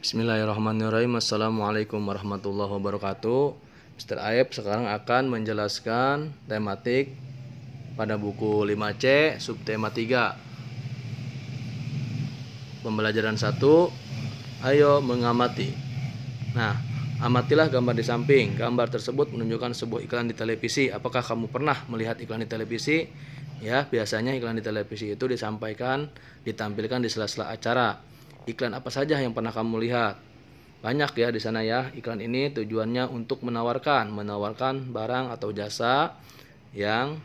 Bismillahirrahmanirrahim. Assalamualaikum warahmatullahi wabarakatuh. Mr. Aep sekarang akan menjelaskan tematik pada buku 5C subtema 3. Pembelajaran 1. Ayo mengamati. Nah, amatilah gambar di samping. Gambar tersebut menunjukkan sebuah iklan di televisi. Apakah kamu pernah melihat iklan di televisi? Ya, biasanya iklan di televisi itu ditampilkan di sela-sela acara. Iklan apa saja yang pernah kamu lihat? Banyak ya di sana ya. Iklan ini tujuannya untuk menawarkan barang atau jasa yang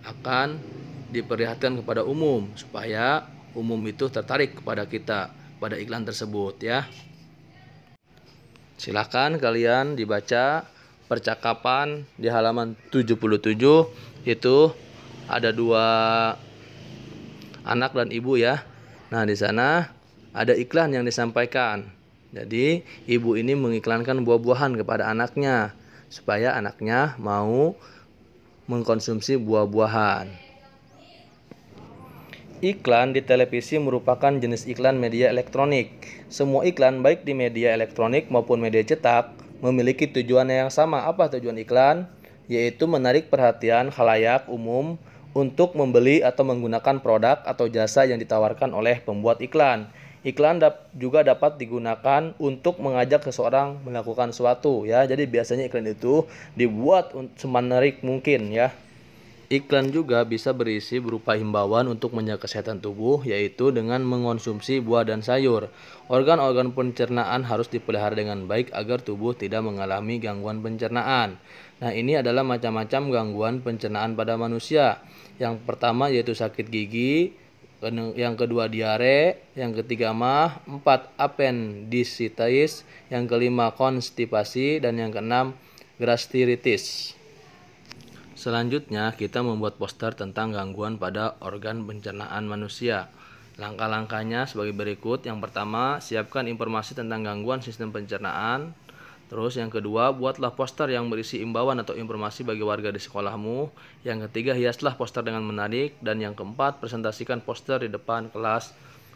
akan diperlihatkan kepada umum supaya umum itu tertarik kepada kita, pada iklan tersebut ya. Silakan kalian dibaca percakapan di halaman 77. Itu ada dua anak dan ibu ya. Nah, di sana ada iklan yang disampaikan. Jadi, ibu ini mengiklankan buah-buahan kepada anaknya supaya anaknya mau mengkonsumsi buah-buahan. Iklan di televisi merupakan jenis iklan media elektronik. Semua iklan baik di media elektronik maupun media cetak memiliki tujuan yang sama. Apa tujuan iklan? Yaitu menarik perhatian khalayak umum untuk membeli atau menggunakan produk atau jasa yang ditawarkan oleh pembuat iklan. Iklan juga dapat digunakan untuk mengajak seseorang melakukan sesuatu ya. Jadi biasanya iklan itu dibuat semenarik mungkin ya. Iklan juga bisa berisi berupa himbauan untuk menjaga kesehatan tubuh, yaitu dengan mengonsumsi buah dan sayur. Organ-organ pencernaan harus dipelihara dengan baik agar tubuh tidak mengalami gangguan pencernaan. Nah, ini adalah macam-macam gangguan pencernaan pada manusia. Yang pertama yaitu sakit gigi, yang kedua diare, yang ketiga mah, 4 appendicitis, yang kelima konstipasi, dan yang keenam gastritis. Selanjutnya kita membuat poster tentang gangguan pada organ pencernaan manusia. Langkah-langkahnya sebagai berikut. Yang pertama, siapkan informasi tentang gangguan sistem pencernaan. Terus yang kedua, buatlah poster yang berisi imbauan atau informasi bagi warga di sekolahmu. Yang ketiga, hiaslah poster dengan menarik. Dan yang keempat, presentasikan poster di depan kelas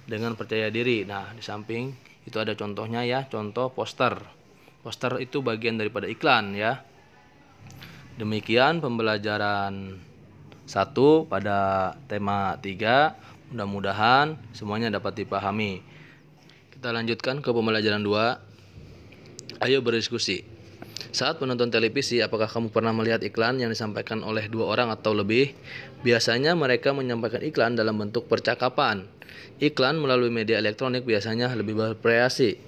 dengan percaya diri. Nah, di samping itu ada contohnya ya, contoh poster. Poster itu bagian daripada iklan ya. Demikian pembelajaran 1 pada tema 3. Mudah-mudahan semuanya dapat dipahami. Kita lanjutkan ke pembelajaran 2. Ayo berdiskusi. Saat menonton televisi, apakah kamu pernah melihat iklan yang disampaikan oleh 2 orang atau lebih? Biasanya mereka menyampaikan iklan dalam bentuk percakapan. Iklan melalui media elektronik biasanya lebih bervariasi.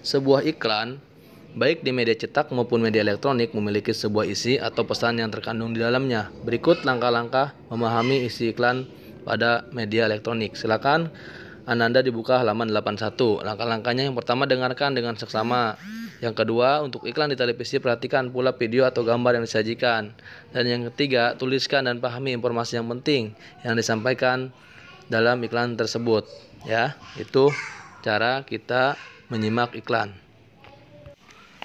Sebuah iklan baik di media cetak maupun media elektronik memiliki sebuah isi atau pesan yang terkandung di dalamnya. Berikut langkah-langkah memahami isi iklan pada media elektronik. Silakan Ananda dibuka halaman 81. Langkah-langkahnya, yang pertama, dengarkan dengan seksama. Yang kedua, untuk iklan di televisi perhatikan pula video atau gambar yang disajikan. Dan yang ketiga, tuliskan dan pahami informasi yang penting yang disampaikan dalam iklan tersebut. Ya, itu cara kita menyimak iklan.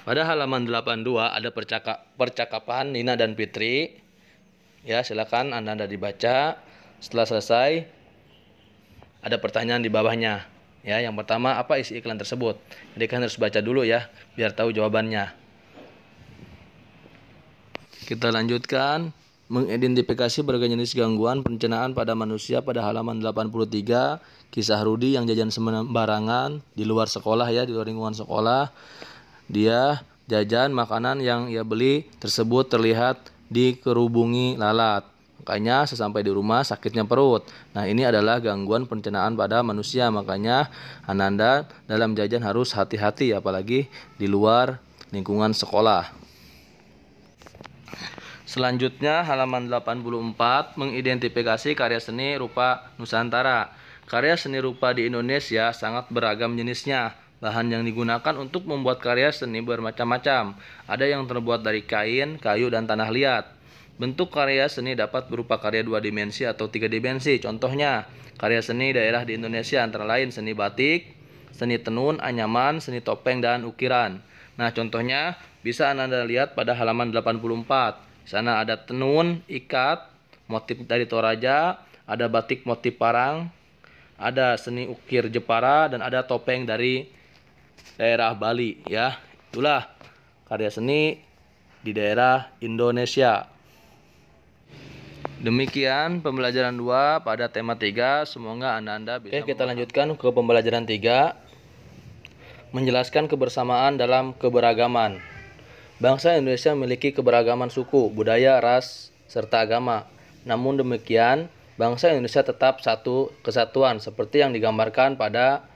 Pada halaman 82 ada percakapan Nina dan Fitri. Ya, silakan Anda dibaca. Setelah selesai ada pertanyaan di bawahnya. Ya, yang pertama, apa isi iklan tersebut? Jadi kan harus baca dulu ya, biar tahu jawabannya. Kita lanjutkan. Mengidentifikasi berbagai jenis gangguan pencernaan pada manusia pada halaman 83. Kisah Rudi yang jajan sembarangan di luar sekolah ya, di luar lingkungan sekolah. Dia jajan makanan yang ia beli tersebut terlihat dikerubungi lalat. Makanya sesampai di rumah sakitnya perut. Nah, ini adalah gangguan pencernaan pada manusia. Makanya Ananda dalam jajan harus hati-hati apalagi di luar lingkungan sekolah. Selanjutnya halaman 84, mengidentifikasi karya seni rupa Nusantara. Karya seni rupa di Indonesia sangat beragam jenisnya. Bahan yang digunakan untuk membuat karya seni bermacam-macam. Ada yang terbuat dari kain, kayu, dan tanah liat. Bentuk karya seni dapat berupa karya 2 dimensi atau 3 dimensi. Contohnya, karya seni daerah di Indonesia antara lain seni batik, seni tenun, anyaman, seni topeng, dan ukiran. Nah, contohnya bisa Anda lihat pada halaman 84. Di sana ada tenun, ikat, motif dari Toraja, ada batik motif parang, ada seni ukir Jepara, dan ada topeng dari daerah Bali ya. Itulah karya seni di daerah Indonesia. Demikian pembelajaran 2 pada tema 3. Semoga Anda bisa. Oke, kita lanjutkan ke pembelajaran 3. Menjelaskan kebersamaan dalam keberagaman. Bangsa Indonesia memiliki keberagaman suku, budaya, ras, serta agama. Namun demikian, bangsa Indonesia tetap satu kesatuan seperti yang digambarkan pada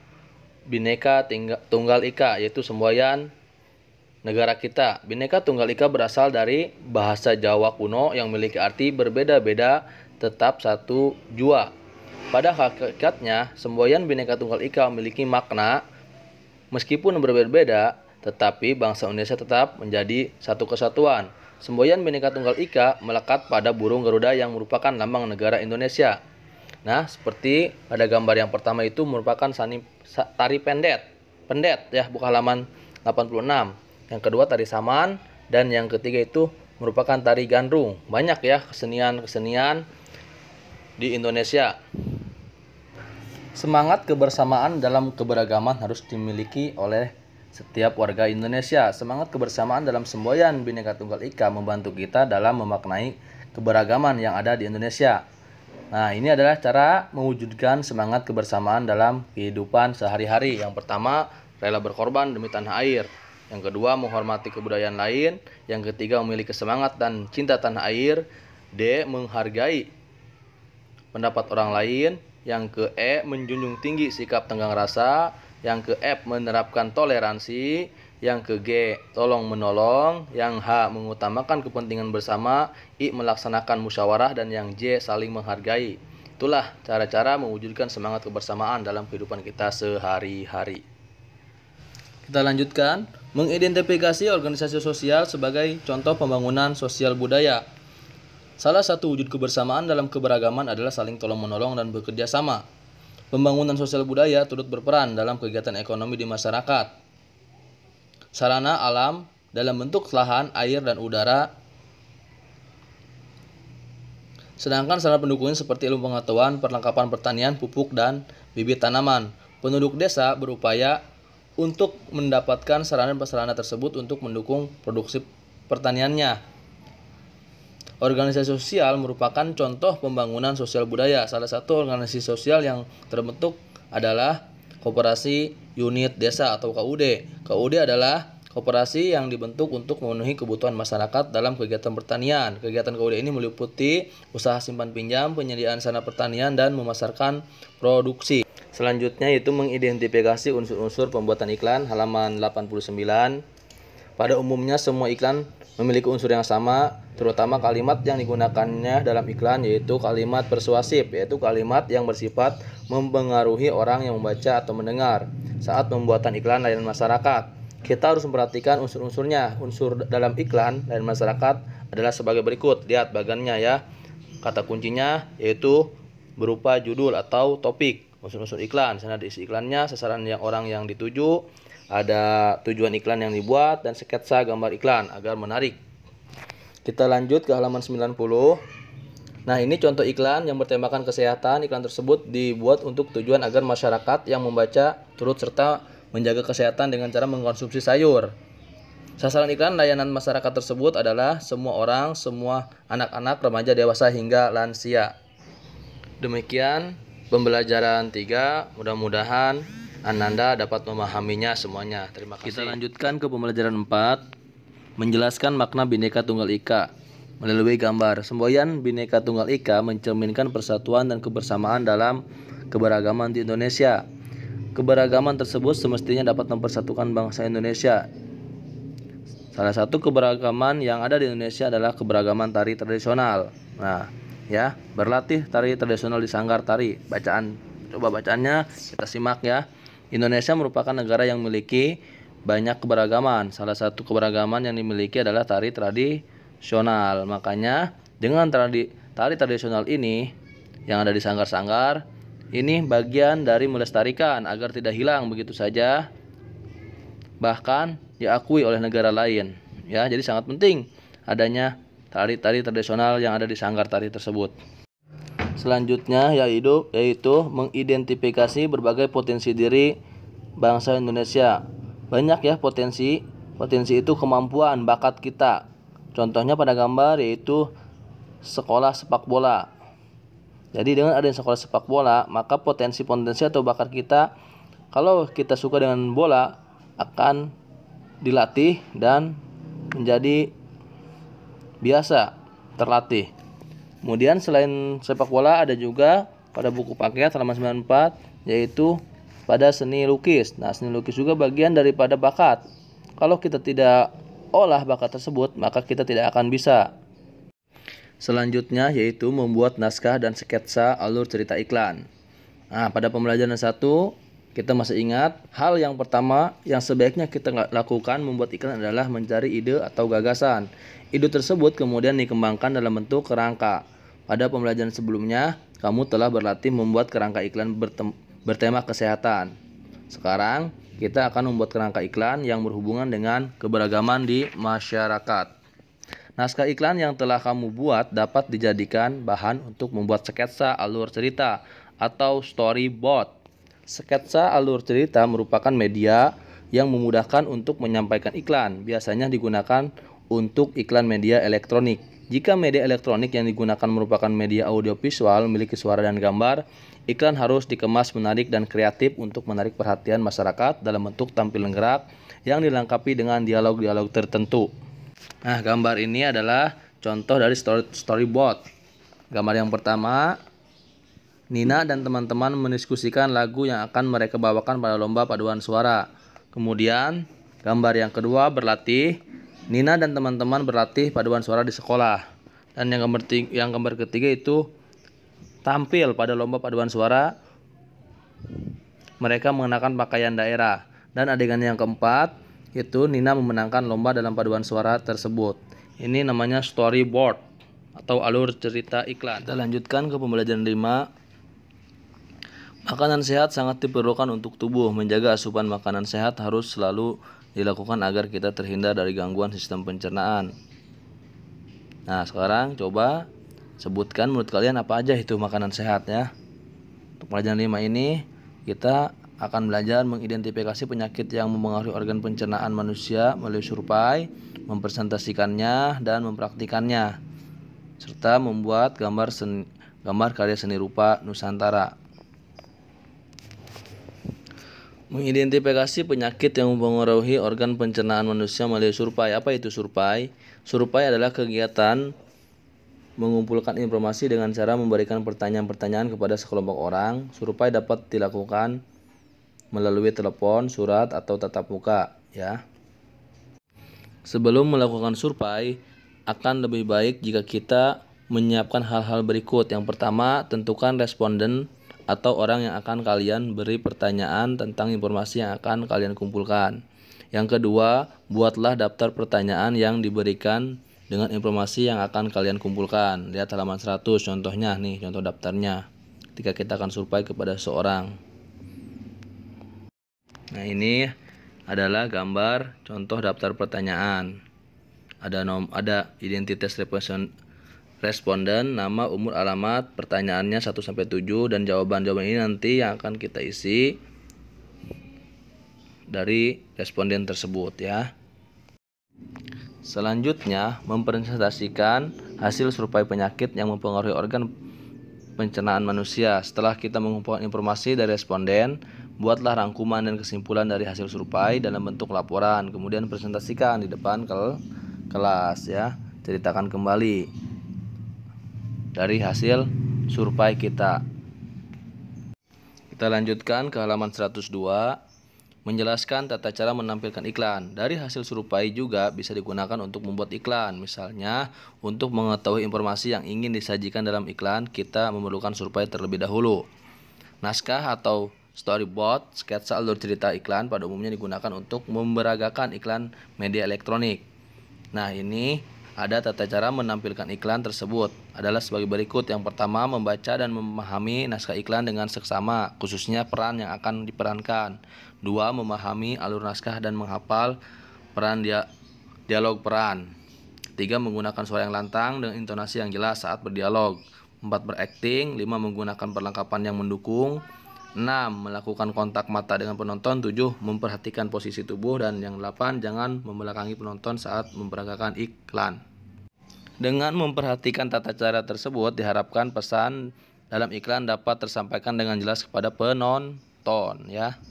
Bhinneka Tunggal Ika, yaitu semboyan negara kita. Bhinneka Tunggal Ika berasal dari bahasa Jawa kuno yang memiliki arti berbeda-beda tetap satu jua. Pada hakikatnya, semboyan Bhinneka Tunggal Ika memiliki makna meskipun berbeda-beda, tetapi bangsa Indonesia tetap menjadi satu kesatuan. Semboyan Bhinneka Tunggal Ika melekat pada burung Garuda yang merupakan lambang negara Indonesia. Nah, seperti pada gambar yang pertama itu merupakan tari pendet ya, buka halaman 86. Yang kedua tari saman, dan yang ketiga itu merupakan tari gandrung. Banyak ya kesenian-kesenian di Indonesia. Semangat kebersamaan dalam keberagaman harus dimiliki oleh setiap warga Indonesia. Semangat kebersamaan dalam semboyan Bhinneka Tunggal Ika membantu kita dalam memaknai keberagaman yang ada di Indonesia. Nah, ini adalah cara mewujudkan semangat kebersamaan dalam kehidupan sehari-hari. Yang pertama, rela berkorban demi tanah air. Yang kedua, menghormati kebudayaan lain. Yang ketiga, memiliki semangat dan cinta tanah air. D, menghargai pendapat orang lain. Yang ke E, menjunjung tinggi sikap tenggang rasa. Yang ke F, menerapkan toleransi. Yang ke G, tolong menolong. Yang H, mengutamakan kepentingan bersama. I, melaksanakan musyawarah. Dan yang J, saling menghargai. Itulah cara-cara mewujudkan semangat kebersamaan dalam kehidupan kita sehari-hari. Kita lanjutkan. Mengidentifikasi organisasi sosial sebagai contoh pembangunan sosial budaya. Salah satu wujud kebersamaan dalam keberagaman adalah saling tolong-menolong dan bekerja sama. Pembangunan sosial budaya turut berperan dalam kegiatan ekonomi di masyarakat. Sarana alam dalam bentuk lahan, air, dan udara. Sedangkan sarana pendukungnya seperti ilmu pengetahuan, perlengkapan pertanian, pupuk, dan bibit tanaman. Penduduk desa berupaya untuk mendapatkan sarana dan prasarana tersebut untuk mendukung produksi pertaniannya. Organisasi sosial merupakan contoh pembangunan sosial budaya. Salah satu organisasi sosial yang terbentuk adalah Koperasi Unit Desa atau KUD. KUD adalah koperasi yang dibentuk untuk memenuhi kebutuhan masyarakat dalam kegiatan pertanian. Kegiatan KUD ini meliputi usaha simpan pinjam, penyediaan sarana pertanian, dan memasarkan produksi. Selanjutnya yaitu mengidentifikasi unsur-unsur pembuatan iklan, halaman 89. Pada umumnya semua iklan memiliki unsur yang sama, terutama kalimat yang digunakannya dalam iklan, yaitu kalimat persuasif, yaitu kalimat yang bersifat mempengaruhi orang yang membaca atau mendengar saat pembuatan iklan layanan masyarakat. Kita harus memperhatikan unsur-unsurnya. Unsur dalam iklan layanan masyarakat adalah sebagai berikut. Lihat bagannya ya. Kata kuncinya yaitu berupa judul atau topik. Unsur-unsur iklan, sana isi iklannya, sasaran yang orang yang dituju, ada tujuan iklan yang dibuat, dan sketsa gambar iklan agar menarik. Kita lanjut ke halaman 90. Nah, ini contoh iklan yang bertemakan kesehatan. Iklan tersebut dibuat untuk tujuan agar masyarakat yang membaca turut serta menjaga kesehatan dengan cara mengkonsumsi sayur. Sasaran iklan layanan masyarakat tersebut adalah semua orang, semua anak-anak, remaja, dewasa, hingga lansia. Demikian pembelajaran 3, mudah-mudahan Ananda dapat memahaminya semuanya. Terima kasih. Kita lanjutkan ke pembelajaran 4, menjelaskan makna Bhinneka Tunggal Ika melalui gambar. Semboyan Bhinneka Tunggal Ika mencerminkan persatuan dan kebersamaan dalam keberagaman di Indonesia. Keberagaman tersebut semestinya dapat mempersatukan bangsa Indonesia. Salah satu keberagaman yang ada di Indonesia adalah keberagaman tari tradisional. Nah, ya, berlatih tari tradisional di sanggar tari. Coba bacaannya kita simak ya. Indonesia merupakan negara yang memiliki banyak keberagaman. Salah satu keberagaman yang dimiliki adalah tari tradisional. Makanya dengan tari tradisional ini yang ada di sanggar-sanggar, ini bagian dari melestarikan agar tidak hilang begitu saja, bahkan diakui oleh negara lain. Ya, jadi sangat penting adanya tari-tari tradisional yang ada di sanggar tari tersebut. Selanjutnya yaitu mengidentifikasi berbagai potensi diri bangsa Indonesia. Banyak ya potensi. Potensi itu kemampuan, bakat kita. Contohnya pada gambar yaitu sekolah sepak bola. Jadi dengan adanya sekolah sepak bola, maka potensi-potensi atau bakat kita, kalau kita suka dengan bola, akan dilatih dan menjadi biasa terlatih. Kemudian selain sepak bola ada juga pada buku paket halaman 94 yaitu pada seni lukis. Nah, seni lukis juga bagian daripada bakat. Kalau kita tidak olah bakat tersebut, maka kita tidak akan bisa. Selanjutnya yaitu membuat naskah dan sketsa alur cerita iklan. Nah, pada pembelajaran 1 kita masih ingat hal yang pertama yang sebaiknya kita lakukan membuat iklan adalah mencari ide atau gagasan. Ide tersebut kemudian dikembangkan dalam bentuk kerangka. Pada pembelajaran sebelumnya, kamu telah berlatih membuat kerangka iklan bertema kesehatan. Sekarang, kita akan membuat kerangka iklan yang berhubungan dengan keberagaman di masyarakat. Naskah iklan yang telah kamu buat dapat dijadikan bahan untuk membuat sketsa alur cerita atau storyboard. Sketsa alur cerita merupakan media yang memudahkan untuk menyampaikan iklan. Biasanya digunakan untuk iklan media elektronik. Jika media elektronik yang digunakan merupakan media audiovisual memiliki suara dan gambar, iklan harus dikemas menarik dan kreatif untuk menarik perhatian masyarakat dalam bentuk tampilan gerak yang dilengkapi dengan dialog-dialog tertentu. Nah, gambar ini adalah contoh dari storyboard. Gambar yang pertama, Nina dan teman-teman mendiskusikan lagu yang akan mereka bawakan pada lomba paduan suara. Kemudian, gambar yang kedua berlatih. Nina dan teman-teman berlatih paduan suara di sekolah. Dan yang gambar ketiga itu tampil pada lomba paduan suara. Mereka mengenakan pakaian daerah. Dan adegan yang keempat itu Nina memenangkan lomba dalam paduan suara tersebut. Ini namanya storyboard atau alur cerita iklan. Kita lanjutkan ke pembelajaran 5. Makanan sehat sangat diperlukan untuk tubuh. Menjaga asupan makanan sehat harus selalu dilakukan agar kita terhindar dari gangguan sistem pencernaan. Nah, sekarang coba sebutkan menurut kalian apa aja itu makanan sehat ya. Untuk pelajaran 5 ini kita akan belajar mengidentifikasi penyakit yang mempengaruhi organ pencernaan manusia melalui survei, mempresentasikannya dan mempraktikannya, serta membuat gambar karya seni rupa Nusantara. Mengidentifikasi penyakit yang mempengaruhi organ pencernaan manusia melalui survei. Apa itu survei? Survei adalah kegiatan mengumpulkan informasi dengan cara memberikan pertanyaan-pertanyaan kepada sekelompok orang. Survei dapat dilakukan melalui telepon, surat, atau tatap muka, ya. Sebelum melakukan survei, akan lebih baik jika kita menyiapkan hal-hal berikut. Yang pertama, tentukan responden atau orang yang akan kalian beri pertanyaan tentang informasi yang akan kalian kumpulkan. Yang kedua, buatlah daftar pertanyaan yang diberikan dengan informasi yang akan kalian kumpulkan. Lihat halaman 100 contohnya nih, contoh daftarnya. Ketika kita akan survei kepada seseorang. Nah, ini adalah gambar contoh daftar pertanyaan. Ada identitas responden, nama, umur, alamat, pertanyaannya 1-7 dan jawaban-jawaban ini nanti yang akan kita isi dari responden tersebut ya. Selanjutnya, mempresentasikan hasil survei penyakit yang mempengaruhi organ pencernaan manusia. Setelah kita mengumpulkan informasi dari responden, buatlah rangkuman dan kesimpulan dari hasil survei dalam bentuk laporan, kemudian presentasikan di depan kelas ya. Ceritakan kembali dari hasil survei kita. Kita lanjutkan ke halaman 102. Menjelaskan tata cara menampilkan iklan. Dari hasil survei juga bisa digunakan untuk membuat iklan. Misalnya, untuk mengetahui informasi yang ingin disajikan dalam iklan, kita memerlukan survei terlebih dahulu. Naskah atau storyboard, sketsa alur cerita iklan pada umumnya digunakan untuk memberagakan iklan media elektronik. Nah, ini ada tata cara menampilkan iklan tersebut adalah sebagai berikut. Yang pertama, membaca dan memahami naskah iklan dengan seksama, khususnya peran yang akan diperankan. 2. Memahami alur naskah dan menghafal peran dialog peran. 3. Menggunakan suara yang lantang dengan intonasi yang jelas saat berdialog. 4. Berakting. 5. Menggunakan perlengkapan yang mendukung. 6. Melakukan kontak mata dengan penonton. 7. Memperhatikan posisi tubuh. Dan yang 8. Jangan membelakangi penonton saat memperagakan iklan. Dengan memperhatikan tata cara tersebut, diharapkan pesan dalam iklan dapat tersampaikan dengan jelas kepada penonton, ya.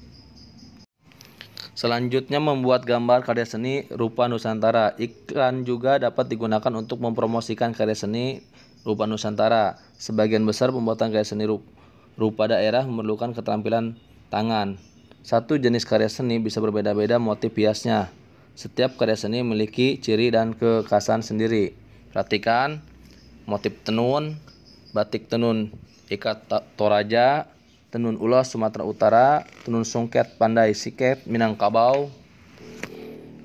Selanjutnya, membuat gambar karya seni rupa Nusantara. Iklan juga dapat digunakan untuk mempromosikan karya seni rupa Nusantara. Sebagian besar pembuatan karya seni rupa daerah memerlukan keterampilan tangan. Satu jenis karya seni bisa berbeda-beda motif hiasnya. Setiap karya seni memiliki ciri dan kekhasan sendiri. Perhatikan motif tenun, batik tenun Ikat Toraja, tenun ulos Sumatera Utara, tenun songket Pandai Siket Minangkabau.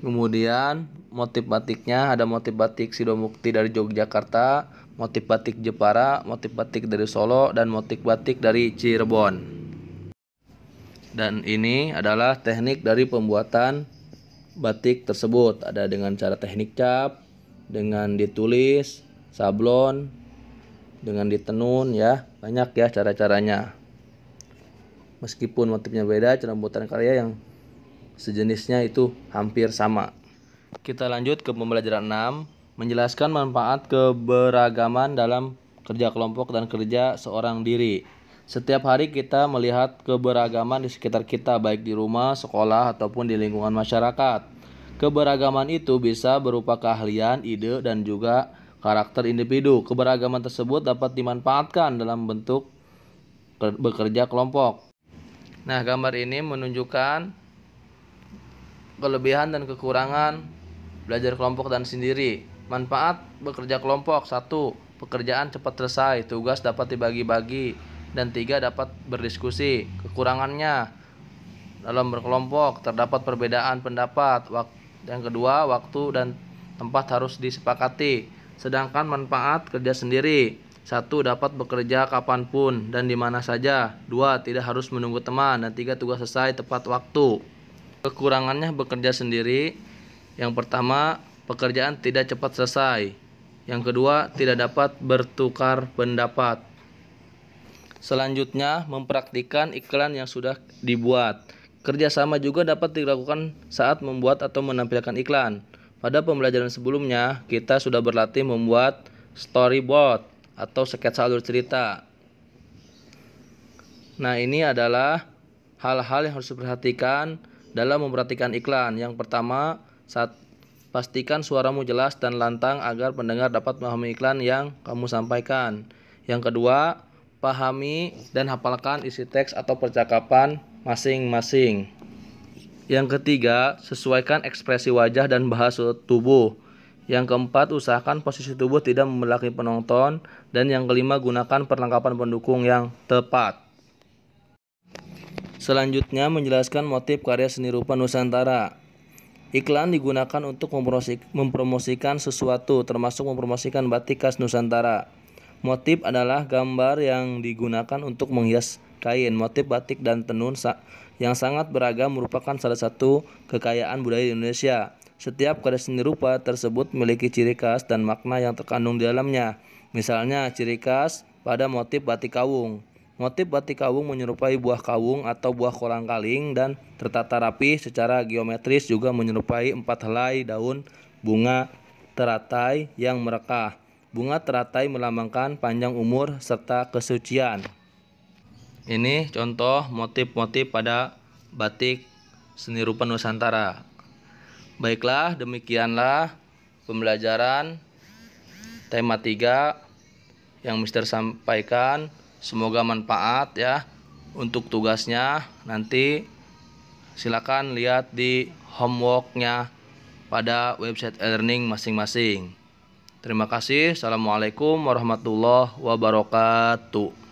Kemudian motif batiknya ada motif batik Sidomukti dari Yogyakarta, motif batik Jepara, motif batik dari Solo, dan motif batik dari Cirebon. Dan ini adalah teknik dari pembuatan batik tersebut. Ada dengan cara teknik cap, dengan ditulis, sablon, dengan ditenun, ya. Banyak ya cara-caranya. Meskipun motifnya beda, cara pembuatan karya yang sejenisnya itu hampir sama. Kita lanjut ke pembelajaran 6, menjelaskan manfaat keberagaman dalam kerja kelompok dan kerja seorang diri. Setiap hari kita melihat keberagaman di sekitar kita, baik di rumah, sekolah, ataupun di lingkungan masyarakat. Keberagaman itu bisa berupa keahlian, ide, dan juga karakter individu. Keberagaman tersebut dapat dimanfaatkan dalam bentuk bekerja kelompok. Nah, gambar ini menunjukkan kelebihan dan kekurangan belajar kelompok dan sendiri. Manfaat bekerja kelompok: 1. Pekerjaan cepat selesai, tugas dapat dibagi-bagi, dan 3. Dapat berdiskusi. Kekurangannya dalam berkelompok terdapat perbedaan pendapat. Yang kedua, waktu dan tempat harus disepakati. Sedangkan manfaat kerja sendiri: 1. Dapat bekerja kapanpun dan di mana saja. 2. Tidak harus menunggu teman. Dan 3. Tugas selesai tepat waktu. Kekurangannya bekerja sendiri: yang pertama, pekerjaan tidak cepat selesai. Yang kedua, tidak dapat bertukar pendapat. Selanjutnya, mempraktikkan iklan yang sudah dibuat. Kerjasama juga dapat dilakukan saat membuat atau menampilkan iklan. Pada pembelajaran sebelumnya, kita sudah berlatih membuat storyboard atau sketsa alur cerita. Nah, ini adalah hal-hal yang harus diperhatikan dalam memperhatikan iklan. Yang pertama, pastikan suaramu jelas dan lantang agar pendengar dapat memahami iklan yang kamu sampaikan. Yang kedua, pahami dan hafalkan isi teks atau percakapan masing-masing. Yang ketiga, sesuaikan ekspresi wajah dan bahasa tubuh. Yang keempat, usahakan posisi tubuh tidak membelakangi penonton. Dan yang kelima, gunakan perlengkapan pendukung yang tepat. Selanjutnya, menjelaskan motif karya seni rupa Nusantara. Iklan digunakan untuk mempromosikan sesuatu, termasuk mempromosikan batik khas Nusantara. Motif adalah gambar yang digunakan untuk menghias kain. Motif batik dan tenun yang sangat beragam merupakan salah satu kekayaan budaya di Indonesia. Setiap karya seni rupa tersebut memiliki ciri khas dan makna yang terkandung di dalamnya. Misalnya, ciri khas pada motif batik kawung. Motif batik kawung menyerupai buah kawung atau buah kolang-kaling dan tertata rapi secara geometris, juga menyerupai 4 helai daun bunga teratai yang merekah. Bunga teratai melambangkan panjang umur serta kesucian. Ini contoh motif-motif pada batik seni rupa Nusantara. Baiklah, demikianlah pembelajaran tema 3 yang Mister sampaikan. Semoga manfaat ya untuk tugasnya. Nanti silakan lihat di homeworknya pada website e-learning masing-masing. Terima kasih. Assalamualaikum warahmatullahi wabarakatuh.